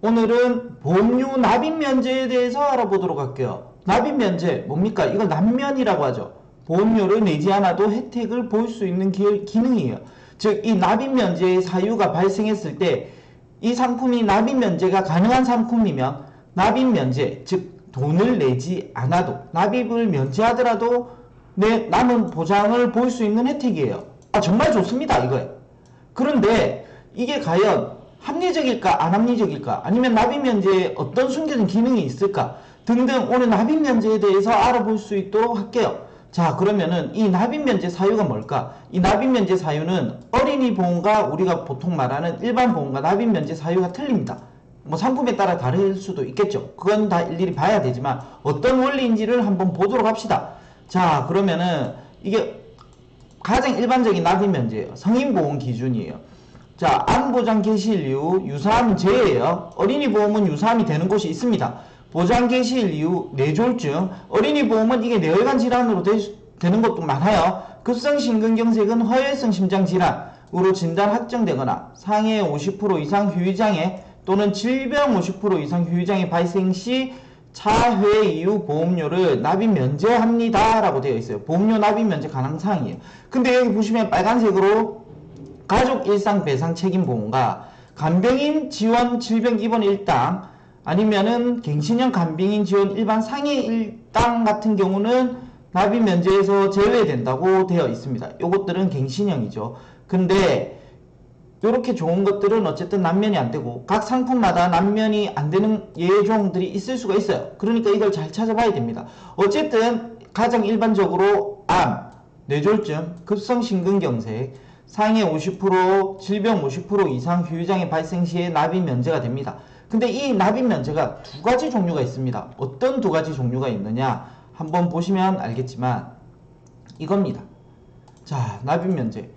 오늘은 보험료 납입 면제에 대해서 알아보도록 할게요. 납입 면제 뭡니까? 이걸 납면이라고 하죠. 보험료를 내지 않아도 혜택을 볼 수 있는 기능이에요. 즉, 이 납입 면제의 사유가 발생했을 때 이 상품이 납입 면제가 가능한 상품이면 납입 면제, 즉 돈을 내지 않아도 납입을 면제하더라도 내 남은 보장을 볼 수 있는 혜택이에요. 정말 좋습니다, 이거예요. 그런데 이게 과연 합리적일까 안 합리적일까, 아니면 납입 면제에 어떤 숨겨진 기능이 있을까 등등, 오늘 납입 면제에 대해서 알아볼 수 있도록 할게요. 자, 그러면은 이 납입 면제 사유가 뭘까? 이 납입 면제 사유는 어린이 보험과 우리가 보통 말하는 일반 보험과 납입 면제 사유가 틀립니다. 뭐 상품에 따라 다를 수도 있겠죠. 그건 다 일일이 봐야 되지만 어떤 원리인지를 한번 보도록 합시다. 자, 그러면은 이게 가장 일반적인 납입 면제예요. 성인보험 기준이에요. 자, 암보장 개시일 이후 유사암 제외예요. 어린이 보험은 유사암이 되는 곳이 있습니다. 보장 개시일 이후 뇌졸중, 어린이 보험은 이게 뇌혈관 질환으로 되는 것도 많아요. 급성 심근경색은 허혈성 심장 질환으로 진단 확정되거나 상해 50% 이상 후유장애 또는 질병 50% 이상 후유장애 발생 시 차회 이후 보험료를 납입 면제합니다 라고 되어 있어요. 보험료 납입 면제 가능 사항이에요. 근데 여기 보시면 빨간색으로 가족 일상 배상 책임 보험과 간병인 지원 질병 입원 일당, 아니면은 갱신형 간병인 지원 일반 상해 일당 같은 경우는 납입 면제에서 제외된다고 되어 있습니다. 요것들은 갱신형이죠. 근데 요렇게 좋은 것들은 어쨌든 납면이 안 되고 각 상품마다 납면이 안 되는 예종들이 있을 수가 있어요. 그러니까 이걸 잘 찾아봐야 됩니다. 어쨌든 가장 일반적으로 암, 뇌졸중, 급성심근경색, 상해 50%, 질병 50% 이상 후유장애 발생 시에 납입 면제가 됩니다. 근데 이 납입 면제가 두 가지 종류가 있습니다. 어떤 두 가지 종류가 있느냐 한번 보시면 알겠지만 이겁니다. 자, 납입 면제.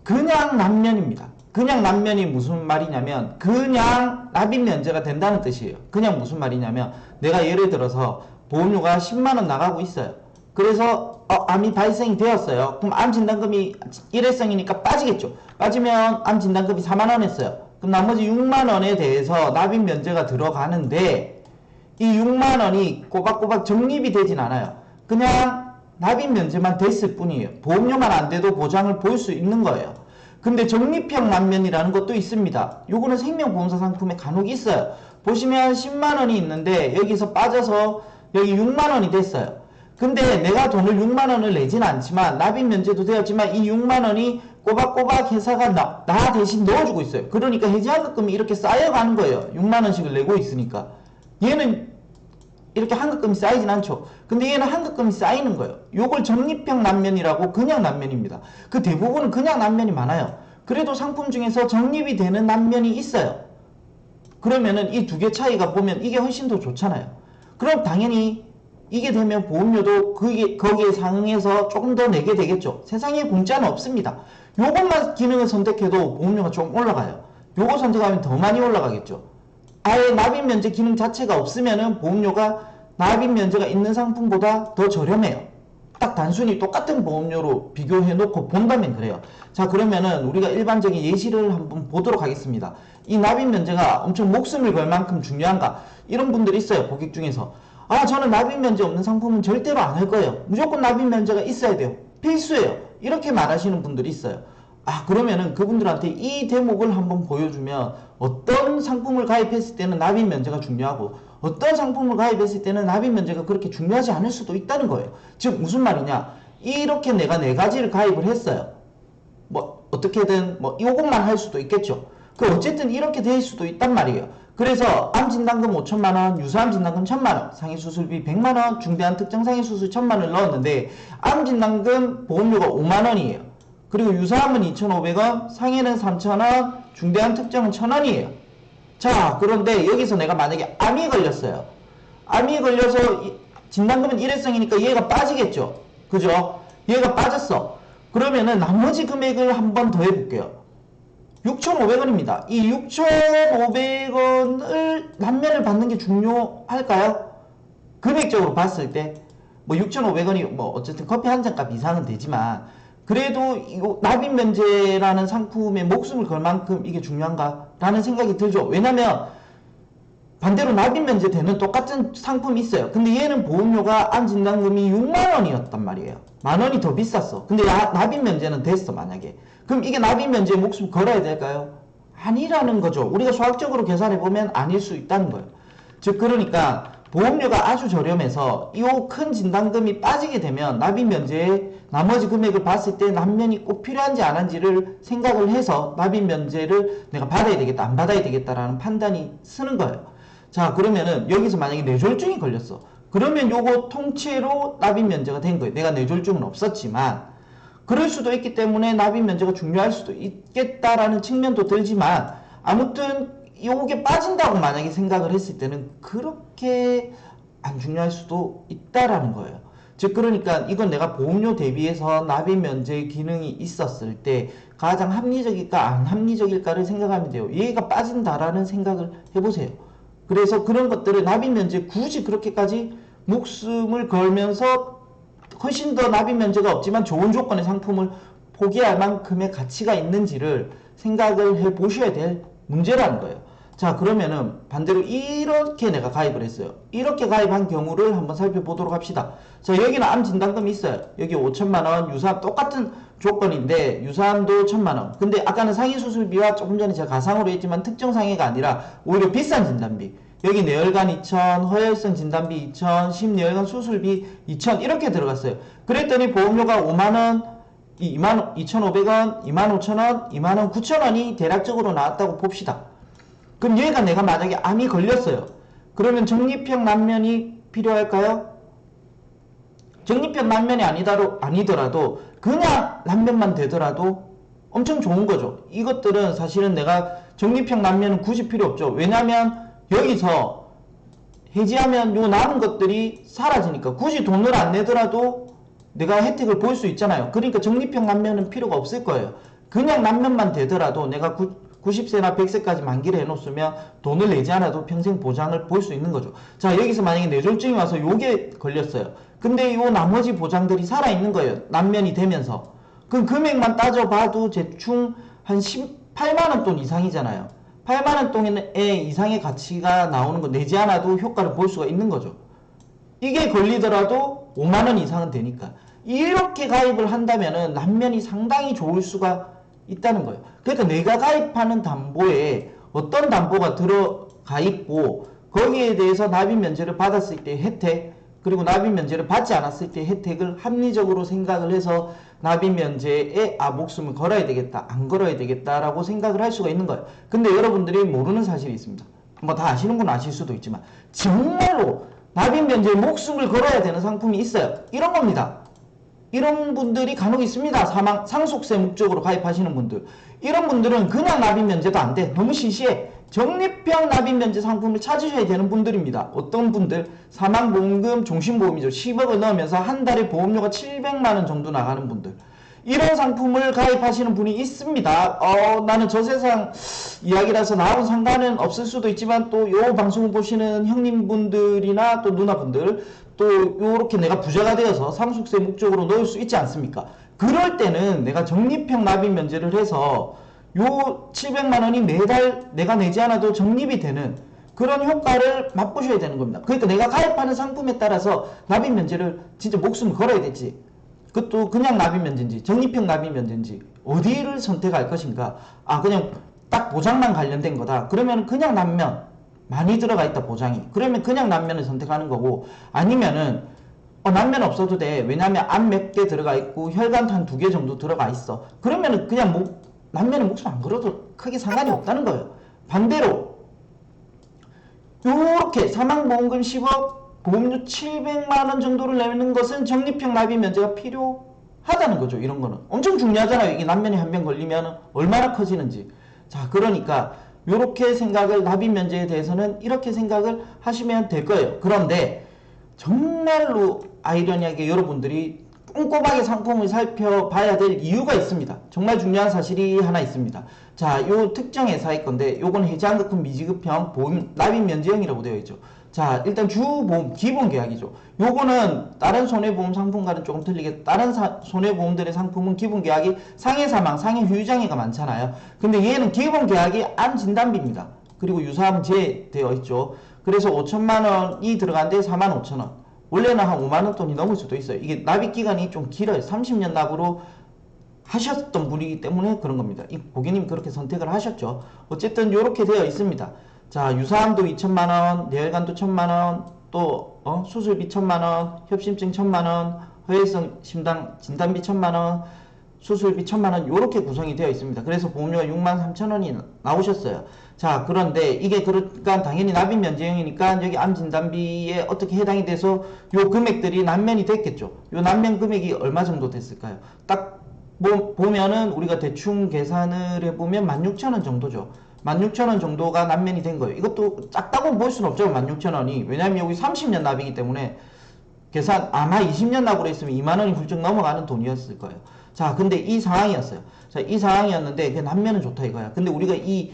그냥 납면입니다. 그냥 납면이 무슨 말이냐면 그냥 납입 면제가 된다는 뜻이에요. 그냥 무슨 말이냐면 내가 예를 들어서 보험료가 10만원 나가고 있어요. 그래서 암이 발생이 되었어요. 그럼 암 진단금이 일회성이니까 빠지겠죠. 빠지면 암 진단금이 4만원 했어요. 그럼 나머지 6만원에 대해서 납입 면제가 들어가는데 이 6만원이 꼬박꼬박 적립이 되진 않아요. 그냥 납입 면제만 됐을 뿐이에요. 보험료만 안 돼도 보장을 볼 수 있는 거예요. 근데 적립형 납면이라는 것도 있습니다. 요거는 생명보험사 상품에 간혹 있어요. 보시면 10만원이 있는데 여기서 빠져서 여기 6만원이 됐어요. 근데 내가 돈을 6만원을 내진 않지만 납입 면제도 되었지만 이 6만원이 꼬박꼬박 회사가 나 대신 넣어주고 있어요. 그러니까 해지환급금이 이렇게 쌓여가는 거예요. 6만원씩을 내고 있으니까. 얘는 이렇게 환급금이 쌓이진 않죠. 근데 얘는 환급금이 쌓이는 거예요. 요걸 적립형 납면이라고, 그냥 납면입니다. 그 대부분은 그냥 납면이 많아요. 그래도 상품 중에서 적립이 되는 납면이 있어요. 그러면은 이 두 개 차이가 보면 이게 훨씬 더 좋잖아요. 그럼 당연히 이게 되면 보험료도 거기에 상응해서 조금 더 내게 되겠죠. 세상에 공짜는 없습니다. 요것만 기능을 선택해도 보험료가 좀 올라가요. 요거 선택하면 더 많이 올라가겠죠. 아예 납입 면제 기능 자체가 없으면은 보험료가 납입 면제가 있는 상품보다 더 저렴해요. 딱 단순히 똑같은 보험료로 비교해 놓고 본다면 그래요. 자, 그러면은 우리가 일반적인 예시를 한번 보도록 하겠습니다. 이 납입 면제가 엄청 목숨을 걸 만큼 중요한가? 이런 분들이 있어요, 고객 중에서. 저는 납입 면제 없는 상품은 절대로 안 할 거예요. 무조건 납입 면제가 있어야 돼요. 필수예요. 이렇게 말하시는 분들이 있어요. 그러면은 그분들한테 이 대목을 한번 보여주면 어떤 상품을 가입했을 때는 납입 면제가 중요하고 어떤 상품을 가입했을 때는 납입 면제가 그렇게 중요하지 않을 수도 있다는 거예요. 즉 무슨 말이냐, 이렇게 내가 네 가지를 가입을 했어요. 뭐 어떻게든 뭐 이것만 할 수도 있겠죠. 그 어쨌든 이렇게 될 수도 있단 말이에요. 그래서 암 진단금 5천만원, 유사암 진단금 1,000만원, 상해수술비 100만원, 중대한 특정 상해수술 1,000만원을 넣었는데 암 진단금 보험료가 5만원이에요. 그리고 유사암은 2,500원, 상해는 3,000원, 중대한 특정은 1,000원이에요. 자, 그런데 여기서 내가 만약에 암이 걸렸어요. 암이 걸려서 진단금은 일회성이니까 얘가 빠지겠죠. 그죠? 얘가 빠졌어. 그러면은 나머지 금액을 한번 더 해볼게요. 6,500원입니다. 이 6,500원을 납면을 받는 게 중요할까요? 금액적으로 봤을 때 뭐 6,500원이 뭐 어쨌든 커피 한 잔 값 이상은 되지만 그래도 이거 납입 면제라는 상품에 목숨을 걸 만큼 이게 중요한가? 라는 생각이 들죠. 왜냐면 반대로 납입 면제되는 똑같은 상품이 있어요. 근데 얘는 보험료가 암 진단금이 6만 원이었단 말이에요. 만 원이 더 비쌌어. 근데 납입 면제는 됐어, 만약에. 그럼 이게 납입 면제에 목숨 걸어야 될까요? 아니라는 거죠. 우리가 수학적으로 계산해 보면 아닐 수 있다는 거예요. 즉 그러니까 보험료가 아주 저렴해서 이 큰 진단금이 빠지게 되면 납입 면제의 나머지 금액을 봤을 때 남면이 꼭 필요한지 안 한지를 생각을 해서 납입 면제를 내가 받아야 되겠다, 안 받아야 되겠다라는 판단이 쓰는 거예요. 자, 그러면은 여기서 만약에 뇌졸중이 걸렸어. 그러면 요거 통째로 납입 면제가 된 거예요. 내가 뇌졸중은 없었지만 그럴 수도 있기 때문에 납입 면제가 중요할 수도 있겠다라는 측면도 들지만 아무튼 요게 빠진다고 만약에 생각을 했을 때는 그렇게 안 중요할 수도 있다라는 거예요. 즉 그러니까 이건 내가 보험료 대비해서 납입 면제 기능이 있었을 때 가장 합리적일까 안 합리적일까를 생각하면 돼요. 얘가 빠진다라는 생각을 해보세요. 그래서 그런 것들을 납입 면제 굳이 그렇게까지 목숨을 걸면서 훨씬 더 납입 면제가 없지만 좋은 조건의 상품을 포기할 만큼의 가치가 있는지를 생각을 해 보셔야 될 문제라는 거예요. 자, 그러면은 반대로 이렇게 내가 가입을 했어요. 이렇게 가입한 경우를 한번 살펴보도록 합시다. 자, 여기는 암 진단금이 있어요. 여기 5천만 원, 유사암 똑같은 조건인데 유사암도 1천만 원. 근데 아까는 상해 수술비와 조금 전에 제가 가상으로 했지만 특정 상해가 아니라 오히려 비싼 진단비. 여기 뇌혈관 2천, 허혈성 진단비 2천, 심뇌혈관 수술비 2천 이렇게 들어갔어요. 그랬더니 보험료가 5만원, 2,500원, 25,000원, 25,000원, 9,000원이 대략적으로 나왔다고 봅시다. 그럼 얘가 내가 만약에 암이 걸렸어요. 그러면 적립형 난면이 필요할까요? 적립형 난면이 아니더라도 그냥 난면만 되더라도 엄청 좋은 거죠. 이것들은 사실은 내가 적립형 난면은 굳이 필요 없죠. 왜냐면 여기서 해지하면 요 남은 것들이 사라지니까 굳이 돈을 안 내더라도 내가 혜택을 볼 수 있잖아요. 그러니까 적립형 난면은 필요가 없을 거예요. 그냥 난면만 되더라도 내가 90세나 100세까지 만기를 해놓으면 돈을 내지 않아도 평생 보장을 볼 수 있는 거죠. 자, 여기서 만약에 뇌졸중이 와서 요게 걸렸어요. 근데 요 나머지 보장들이 살아있는 거예요. 난면이 되면서. 그럼 금액만 따져봐도 대충 한 18만원 돈 이상이잖아요. 8만원 돈의 이상의 가치가 나오는 거 내지 않아도 효과를 볼 수가 있는 거죠. 이게 걸리더라도 5만원 이상은 되니까. 이렇게 가입을 한다면은 난면이 상당히 좋을 수가 있다는 거예요. 그러니까 내가 가입하는 담보에 어떤 담보가 들어가 있고 거기에 대해서 납입 면제를 받았을 때 혜택 그리고 납입 면제를 받지 않았을 때 혜택을 합리적으로 생각을 해서 납입 면제에 목숨을 걸어야 되겠다 안 걸어야 되겠다라고 생각을 할 수가 있는 거예요. 근데 여러분들이 모르는 사실이 있습니다. 뭐 다 아시는 분 아실 수도 있지만 정말로 납입 면제에 목숨을 걸어야 되는 상품이 있어요. 이런 겁니다. 이런 분들이 간혹 있습니다. 상속세 목적으로 가입하시는 분들. 이런 분들은 그냥 납입 면제도 안 돼. 너무 시시해. 적립형 납입 면제 상품을 찾으셔야 되는 분들입니다. 어떤 분들? 사망보험금, 종신보험이죠. 10억을 넣으면서 한 달에 보험료가 700만원 정도 나가는 분들. 이런 상품을 가입하시는 분이 있습니다. 나는 저 세상 이야기라서 나하고 상관은 없을 수도 있지만 또 요 방송을 보시는 형님분들이나 또 누나분들 또 요렇게 내가 부자가 되어서 상속세 목적으로 넣을 수 있지 않습니까? 그럴 때는 내가 적립형 납입 면제를 해서 요 700만원이 매달 내가 내지 않아도 적립이 되는 그런 효과를 맛보셔야 되는 겁니다. 그러니까 내가 가입하는 상품에 따라서 납입 면제를 진짜 목숨을 걸어야 되지. 그것도 그냥 납입 면제인지 적립형 납입 면제인지 어디를 선택할 것인가. 그냥 딱 보장만 관련된 거다. 그러면 그냥 난면 많이 들어가 있다 보장이. 그러면 그냥 난면을 선택하는 거고 아니면은 난면 없어도 돼. 왜냐면 암 몇 개 들어가 있고 혈관도 한 2개 정도 들어가 있어. 그러면은 그냥 난면은 목숨 안 걸어도 크게 상관이 없다는 거예요. 반대로 요렇게 사망보험금 10억 보험료 700만원 정도를 내는 것은 적립형 납입 면제가 필요하다는 거죠. 이런 거는 엄청 중요하잖아요. 이게 난면이 한 명 걸리면 얼마나 커지는지. 자, 그러니까 요렇게 생각을 납입 면제에 대해서는 이렇게 생각을 하시면 될 거예요. 그런데 정말로 아이러니하게 여러분들이 꼼꼼하게 상품을 살펴봐야 될 이유가 있습니다. 정말 중요한 사실이 하나 있습니다. 자, 요 특정 회사의 건데 요건 해지한급금 미지급형 보험 납입 면제형이라고 되어 있죠. 자, 일단 주보험 기본 계약이죠. 요거는 다른 손해보험 상품과는 조금 틀리게 다른 손해보험들의 상품은 기본 계약이 상해 사망, 상해 후유장애가 많잖아요. 근데 얘는 기본 계약이 암 진단비입니다. 그리고 유사함 제되어 있죠. 그래서 5천만 원이 들어가는데 4만 5천 원. 원래는 한 5만 원 돈이 넘을 수도 있어요. 이게 납입 기간이 좀 길어요. 30년 납으로 하셨던 분이기 때문에 그런 겁니다. 이 고객님 그렇게 선택을 하셨죠. 어쨌든 이렇게 되어 있습니다. 자, 유사함도 2천만 원, 뇌혈관도 1천만 원, 또 수술비 1천만 원, 협심증 1천만 원, 허혈성 심장 진단비 1천만 원, 수술비 1천만 원 이렇게 구성이 되어 있습니다. 그래서 보험료가 6만 3천 원이 나오셨어요. 자, 그런데 이게 그러니까 당연히 납입 면제형이니까 여기 암 진단비에 어떻게 해당이 돼서 요 금액들이 남면이 됐겠죠. 요 남면 금액이 얼마 정도 됐을까요? 딱 보면은 우리가 대충 계산을 해보면 16,000원 정도죠. 16,000원 정도가 남면이 된 거예요. 이것도 작다고 볼 수는 없죠. 16,000원이. 왜냐면 여기 30년 납이기 때문에 계산 아마 20년 납으로 했으면 2만원이 훌쩍 넘어가는 돈이었을 거예요. 자, 근데 이 상황이었어요. 자, 이 상황이었는데 그 남면은 좋다 이거야. 근데 우리가 이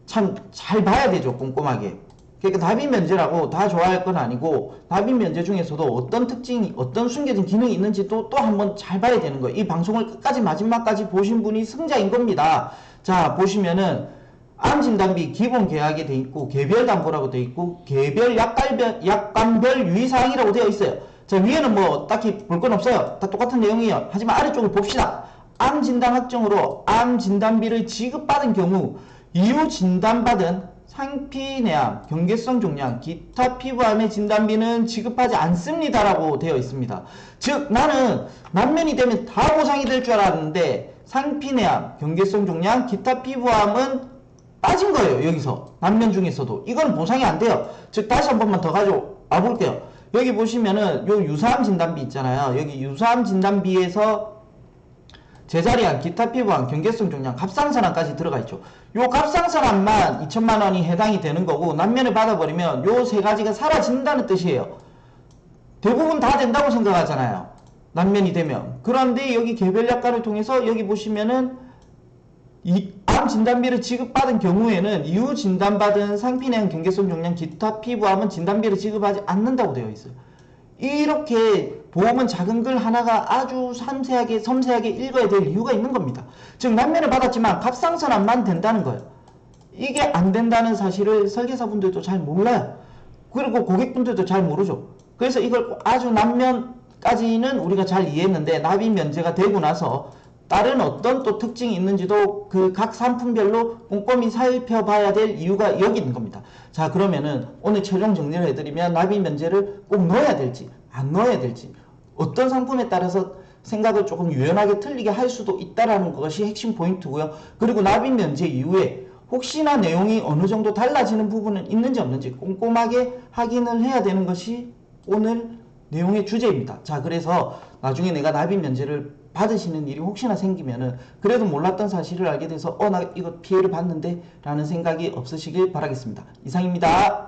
참 잘 봐야 되죠. 꼼꼼하게. 그러니까 납입 면제라고 다 좋아할 건 아니고 납입 면제 중에서도 어떤 특징이 어떤 숨겨진 기능이 있는지 또 한번 잘 봐야 되는 거예요. 이 방송을 끝까지 마지막까지 보신 분이 승자인 겁니다. 자, 보시면은 암 진단비 기본 계약에 돼 있고 개별 담보라고 돼 있고 개별 약관별 유의사항이라고 되어 있어요. 자, 위에는 뭐 딱히 볼 건 없어요. 다 똑같은 내용이에요. 하지만 아래쪽을 봅시다. 암 진단 확정으로 암 진단비를 지급받은 경우 이후 진단받은 상피내암, 경계성 종양, 기타 피부암의 진단비는 지급하지 않습니다라고 되어 있습니다. 즉 나는 남면이 되면 다 보상이 될 줄 알았는데 상피내암, 경계성 종양, 기타 피부암은 빠진 거예요. 여기서 남면 중에서도 이건 보상이 안 돼요. 즉 다시 한 번만 더 가져와 볼게요. 여기 보시면은 요 유사암 진단비 있잖아요. 여기 유사암 진단비에서 제자리암, 기타 피부암, 경계성 종양, 갑상선암까지 들어가 있죠. 요 갑상선암만 2천만 원이 해당이 되는 거고 남면을 받아버리면 요 세 가지가 사라진다는 뜻이에요. 대부분 다 된다고 생각하잖아요. 남면이 되면. 그런데 여기 개별 약관을 통해서 여기 보시면은 이 암 진단비를 지급받은 경우에는 이후 진단받은 상피내암, 경계성 종양, 기타 피부암은 진단비를 지급하지 않는다고 되어 있어요. 이렇게 보험은 작은 글 하나가 아주 섬세하게 읽어야 될 이유가 있는 겁니다. 즉 남면을 받았지만 갑상선암만 된다는 거예요. 이게 안 된다는 사실을 설계사분들도 잘 몰라요. 그리고 고객분들도 잘 모르죠. 그래서 이걸 아주 남면까지는 우리가 잘 이해했는데 납입 면제가 되고 나서 다른 어떤 또 특징이 있는지도 그 각 상품별로 꼼꼼히 살펴봐야 될 이유가 여기 있는 겁니다. 자, 그러면은 오늘 최종 정리를 해드리면 납입 면제를 꼭 넣어야 될지 안 넣어야 될지 어떤 상품에 따라서 생각을 조금 유연하게 틀리게 할 수도 있다라는 것이 핵심 포인트고요. 그리고 납입 면제 이후에 혹시나 내용이 어느 정도 달라지는 부분은 있는지 없는지 꼼꼼하게 확인을 해야 되는 것이 오늘 내용의 주제입니다. 자, 그래서 나중에 내가 납입 면제를 받으시는 일이 혹시나 생기면은 그래도 몰랐던 사실을 알게 돼서 나 이거 피해를 봤는데 라는 생각이 없으시길 바라겠습니다. 이상입니다.